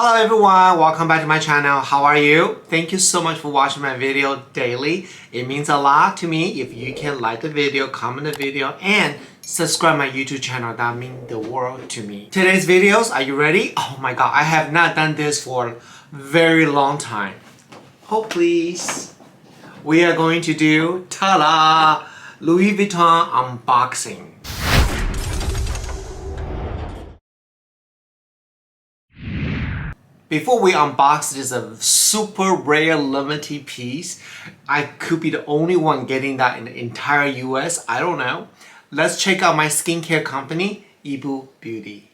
Hello everyone, welcome back to my channel. How are you? Thank you so much for watching my video daily. It means a lot to me if you can like the video, comment the video, and subscribe my YouTube channel. That means the world to me. Today's videos, are you ready? Oh my god, I have not done this for a very long time. Hold please. We are going to do, ta-da, Louis Vuitton unboxing. Before we unbox this a super rare limited piece, I could be the only one getting that in the entire US, I don't know. Let's check out my skincare company, Yibu Beauty.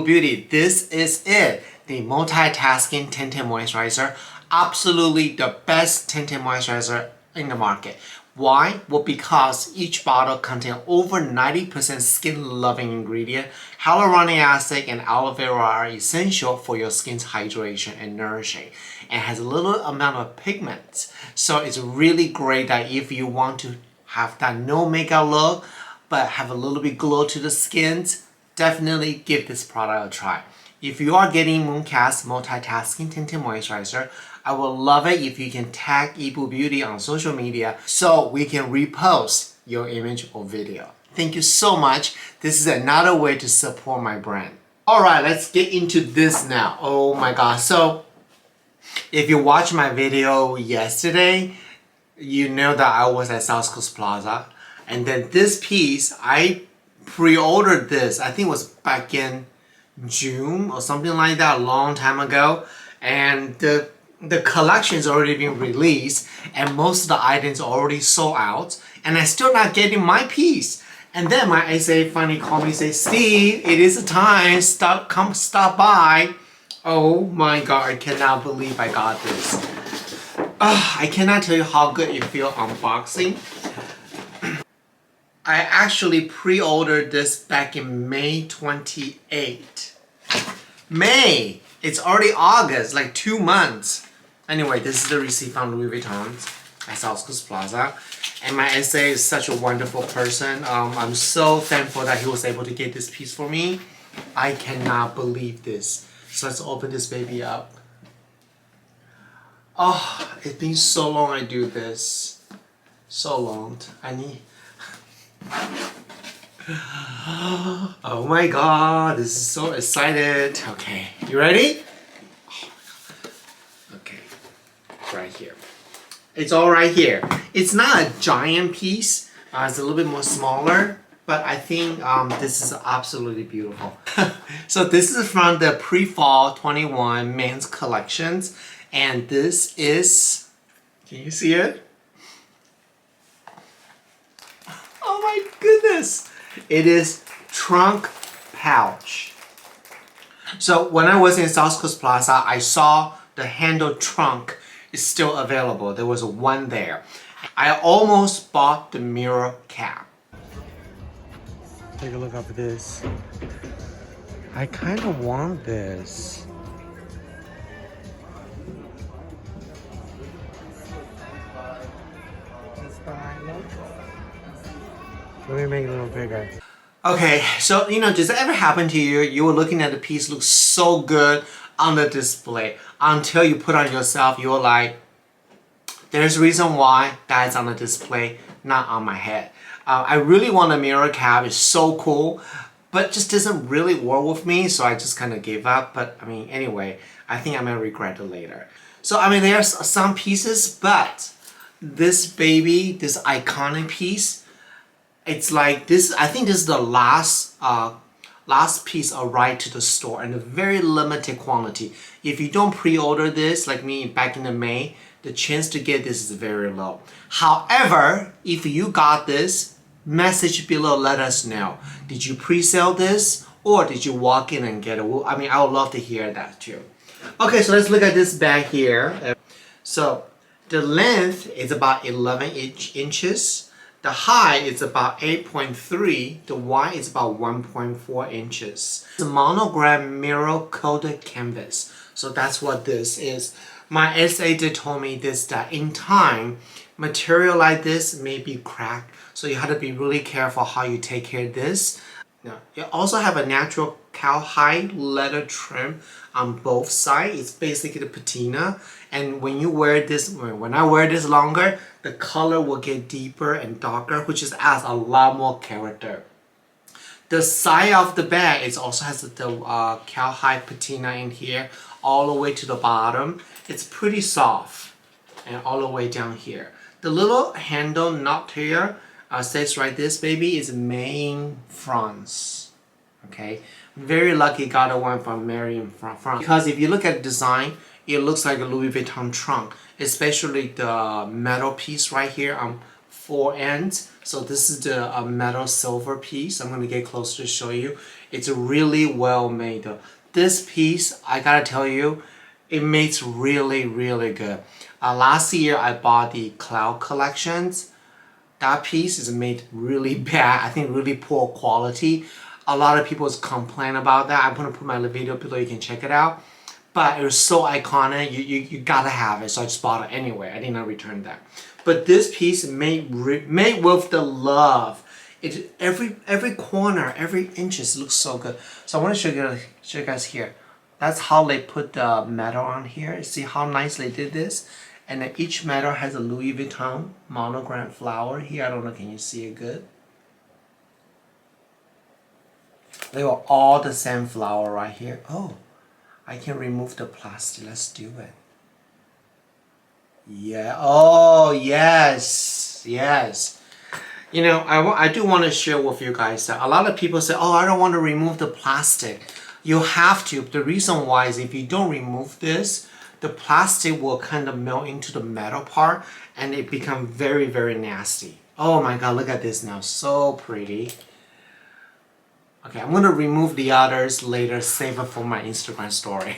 Beauty, this is it, the multitasking tinted moisturizer. Absolutely the best tinted moisturizer in the market. Why? Well, because each bottle contains over 90% skin-loving ingredient. Hyaluronic acid and aloe vera are essential for your skin's hydration and nourishing, and has a little amount of pigments. So it's really great that if you want to have that no makeup look, but have a little bit glow to the skins, definitely give this product a try. If you are getting Mooncast multitasking tinted moisturizer, I would love it if you can tag Yibu Beauty on social media so we can repost your image or video. Thank you so much. This is another way to support my brand. Alright, let's get into this now. Oh my god. So, if you watched my video yesterday, you know that I was at South Coast Plaza. And then this piece, I pre-ordered this, I think it was back in June or something like that, a long time ago, and the collection's already been released and most of the items are already sold out, and I'm still not getting my piece. And then my SA finally called me and said, Steve, it is time, stop by. Oh my god, I cannot believe I got this. I cannot tell you how good it feels unboxing. I actually pre-ordered this back in May 28. May! It's already August, like 2 months. Anyway, this is the receipt from Louis Vuitton at South Coast Plaza. And my SA is such a wonderful person. I'm so thankful that he was able to get this piece for me. I cannot believe this. So let's open this baby up. Oh, it's been so long I do this. So long. I need... Oh my god, this is so excited. Okay, you ready? Oh my god. Okay, right here. It's all right here. It's not a giant piece. It's a little bit more smaller, but I think this is absolutely beautiful. So this is from the pre-fall 21 men's collections, and this is, can you see it? Oh my goodness! It is trunk pouch. So when I was in South Coast Plaza, I saw the handle trunk is still available. There was one there. I almost bought the mirror cap. Take a look at this. I kind of want this. Let me make it a little bigger. Okay, so does that ever happen to you? You were looking at the piece, looks so good on the display, until you put on yourself, you're like, there's a reason why that's on the display, not on my head. I really want a mirror cap, it's so cool, but just doesn't really work with me, so I just kind of gave up. But I mean, anyway, I think I'm gonna regret it later. So I mean, there's some pieces, but this baby, this iconic piece, it's like this. I think this is the last piece arrived to the store in a very limited quantity. If you don't pre-order this, like me back in the May, the chance to get this is very low. However, if you got this, message below, let us know. Did you pre-sell this or did you walk in and get it? I mean, I would love to hear that too. Okay, so let's look at this bag here. So the length is about 11 inches. The height is about 8.3. The wide is about 1.4 inches. It's a monogram mirror coated canvas. So that's what this is. My SA did told me this that in time, material like this may be cracked. So you have to be really careful how you take care of this. Now, you also have a natural cowhide leather trim on both sides. It's basically the patina. And when you wear this, when I wear this longer, the color will get deeper and darker, which just adds a lot more character. The side of the bag it also has the cowhide patina in here, all the way to the bottom. It's pretty soft, and all the way down here. The little handle nut here says right this baby is made in France. Okay, very lucky got a one from Mary in France. Because if you look at the design, it looks like a Louis Vuitton trunk, especially the metal piece right here on four ends. So this is the metal silver piece. I'm gonna get closer to show you. It's really well made. This piece, I gotta tell you, it makes really good. Last year I bought the Cloud collections. That piece is made really bad. I think really poor quality. A lot of people complain about that. I'm gonna put my video below. You can check it out. But it was so iconic. You gotta have it. So I just bought it anyway. I did not return that. But this piece made with the love. It every corner, every inches looks so good. So I want to show you guys here. That's how they put the metal on here. See how nice they did this? And then each metal has a Louis Vuitton monogram flower here. I don't know, can you see it good? They were all the same flower right here. Oh, I can remove the plastic. Let's do it. Yeah. Oh, yes. Yes. You know, I do want to share with you guys that a lot of people say, oh, I don't want to remove the plastic. You have to. The reason why is if you don't remove this, the plastic will kind of melt into the metal part and it become very nasty. Oh my god, look at this now. So pretty. Okay, I'm going to remove the others later, save it for my Instagram story.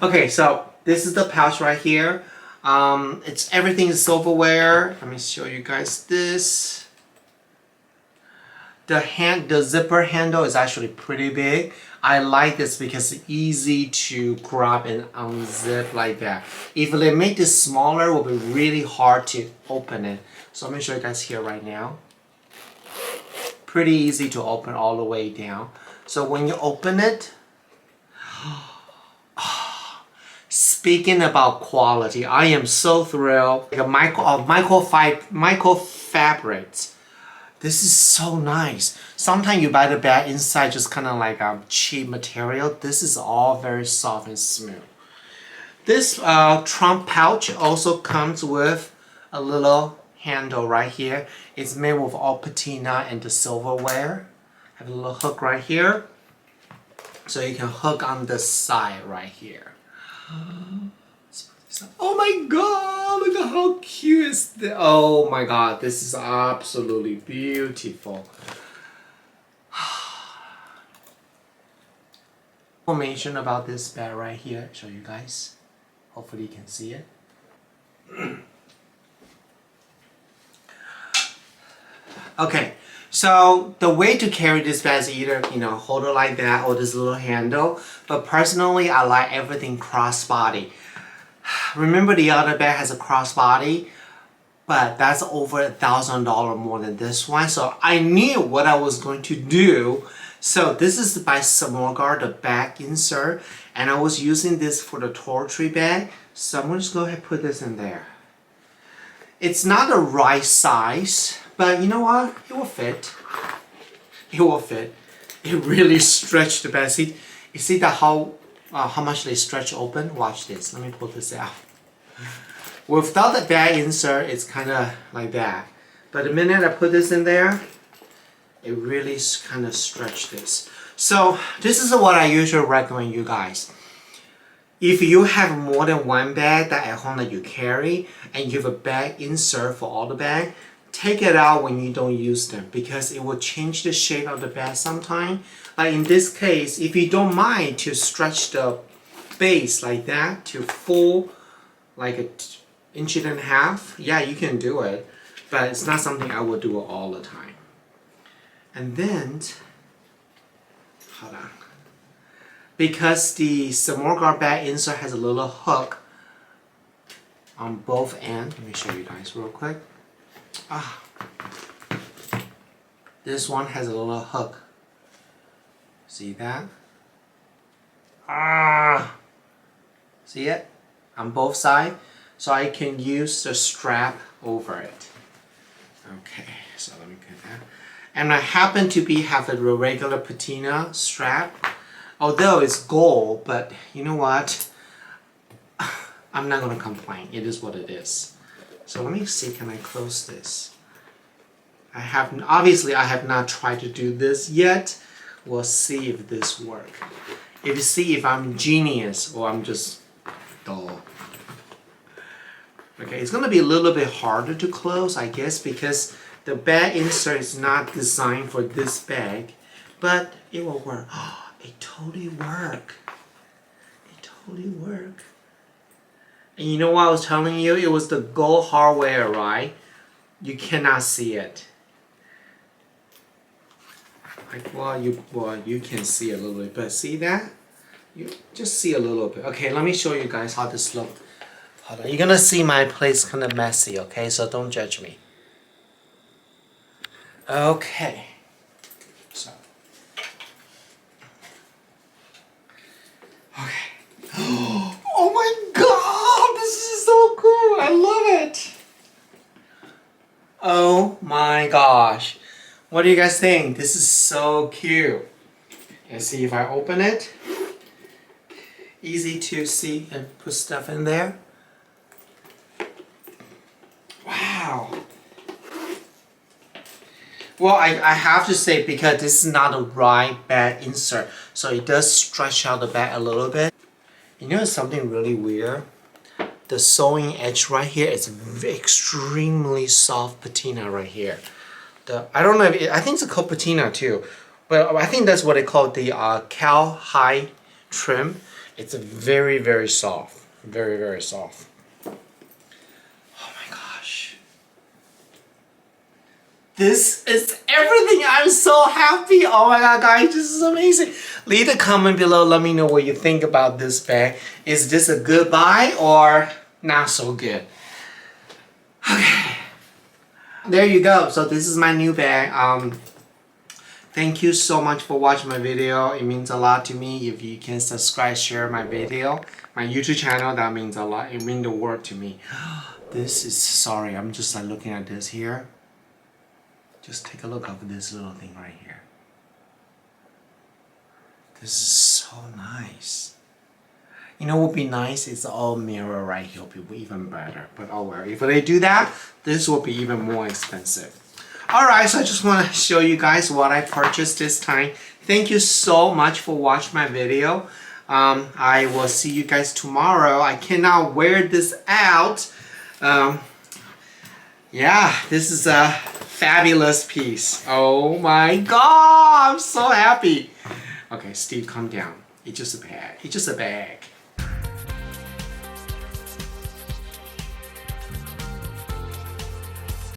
Okay, so this is the pouch right here. Everything is silverware. Let me show you guys this. The zipper handle is actually pretty big. I like this because it's easy to grab and unzip like that. If they make this smaller, it will be really hard to open it. So let me show you guys here right now. Pretty easy to open all the way down. So when you open it, speaking about quality, I am so thrilled. Like a micro fabrics. This is so nice. Sometimes you buy the bag inside just kind of like a cheap material. This is all very soft and smooth. This trunk pouch also comes with a little handle right here. It's made with all patina and the silverware. Have a little hook right here. So you can hook on the side right here. Oh my god, look at how cute is this. Oh my god, this is absolutely beautiful. Information about this bag right here, show you guys. Hopefully you can see it. Okay, so the way to carry this bag is either, hold it like that or this little handle. But personally, I like everything crossbody. Remember the other bag has a crossbody, but that's over $1,000 more than this one. So I knew what I was going to do. So this is by Samorgar, the bag insert, and I was using this for the toiletry bag. So I'm going to just go ahead and put this in there. It's not the right size, but you know what? It will fit. It will fit. It really stretched the bag. See, you see that how much they stretch open? Watch this. Let me pull this out. Without the bag insert, it's kind of like that. But the minute I put this in there, it really kind of stretched this. So this is what I usually recommend you guys. If you have more than one bag that at home that you carry, and you have a bag insert for all the bag, take it out when you don't use them because it will change the shape of the bag sometime. Like in this case, if you don't mind to stretch the space like that to full like an inch and a half, yeah, you can do it, but it's not something I will do all the time. And then, hold on, because the Samorgar bag insert has a little hook on both ends. Let me show you guys real quick. This one has a little hook. See that? See it? On both sides. So I can use the strap over it. Okay, so let me get that. And I happen to have a regular patina strap. Although it's gold, but you know what? I'm not gonna complain. It is what it is. So let me see, can I close this? Obviously I have not tried to do this yet. We'll see if this works. If you see if I'm genius or I'm just dull. Okay, it's gonna be a little bit harder to close, I guess, because the bag insert is not designed for this bag, but it will work. Oh, it totally works. It totally works. And you know what I was telling you? It was the gold hardware, right? You cannot see it. Like, well, you can see a little bit, but see that? You just see a little bit. Okay, let me show you guys how this looks. Hold on. You're gonna see my place kind of messy, okay? So don't judge me. Okay. So. Okay. Oh my God! This is so cool! I love it! Oh my gosh. What do you guys think? This is so cute. Let's see if I open it. Easy to see and put stuff in there. Wow. Well, I have to say, because this is not a right bag insert, so it does stretch out the bag a little bit. You know something really weird? The sewing edge right here is extremely soft patina right here. I don't know if I think it's called patina too, but I think that's what they call the cowhide trim. It's very, very soft. Very, very soft. Oh my gosh. This is everything. I'm so happy. Oh my God, guys, this is amazing. Leave a comment below. Let me know what you think about this bag. Is this a good buy or not so good? Okay. There you go. So this is my new bag. Thank you so much for watching my video. It means a lot to me. If you can subscribe, share my video, my YouTube channel, that means a lot. It means the world to me. This is, sorry, I'm just like looking at this here. Just take a look at this little thing right here. This is so nice. You know what would be nice? It's all mirror right here. It would be even better. But oh well, if they do that, this will be even more expensive. Alright, so I just want to show you guys what I purchased this time. Thank you so much for watching my video. I will see you guys tomorrow. I cannot wear this out. Yeah, this is a fabulous piece. Oh my God, I'm so happy. Okay, Steve, calm down. It's just a bag. It's just a bag.